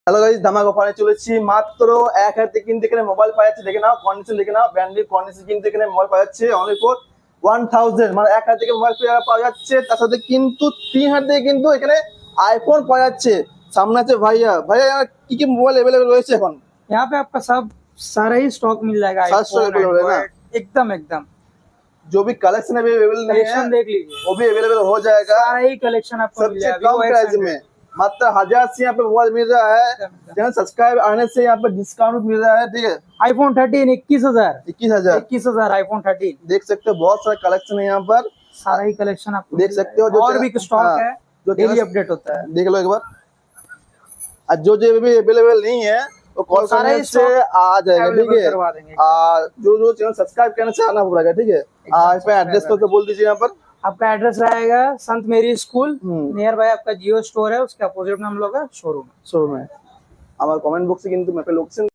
Hello guys, ধামাকা অফারে চলেছি মাত্র 1000 থেকে কিন্তু এখানে মোবাইল পাওয়া যাচ্ছে। দেখে নাও কন্ডিশন, দেখে নাও ব্র্যান্ডেড কন্ডিশন কিন্তু এখানে মোবাইল পাওয়া যাচ্ছে অনলি ফর 1000, মানে 1000 থেকে মোবাইল পাওয়া যাচ্ছে। তার সাথে কিন্তু 3000 থেকে কিন্তু এখানে আইফোন পাওয়া যাচ্ছে। সামনে আছে ভাইয়া। ভাইয়া কি কি মোবাইল अवेलेबल রয়েছে এখন? यहाँ पे आपका सब सारा ही स्टॉक मिल जाएगा। सारा stock iPhone, available है ना? Android, एकदम एकदम जो भी कलेक्शन अभी अवेलेबल नहीं है कलेक्शन देख लीजिए, वो भी अवेलेबल हो जाएगा सारा ही कलेक्शन आपको मिल सबसे जाएगा। कम Vivo प्राइस X100 में। मात्र 1000 से यहाँ पे मोबाइल मिल रहा है। चैनल सब्सक्राइब आने से यहाँ पे डिस्काउंट मिल रहा है। ठीक है, iPhone 13 21,000 21,000 iPhone 13 देख सकते हो। बहुत सारा कलेक्शन है यहाँ पर, सारा ही कलेक्शन आपको देख मिल सकते हो। जाएगा। और भी स्टॉक हाँ, है, जो डेली channel- अपडेट होता है। देख लो एक बार। और जो जो भी अवेलेबल नहीं है वो कॉल सारा करने ही से आ जाएगा। ठीक अवेलेबल है, करवा देंगे। जो चैनल सब्सक्राइब करने से आना पड़ेगा। ठीक है, इस पे एड्रेस तो बोल दीजिए यहाँ पर। आपका एड्रेस रहेगा संत मेरी स्कूल, हम्म। नियर बाय आपका जियो स्टोर है, उसके अपोजिट में हम लोग का शोरूम है। শোরুমে আমার কমেন্ট বক্সে কিন্তু ম্যাপে লোকেশন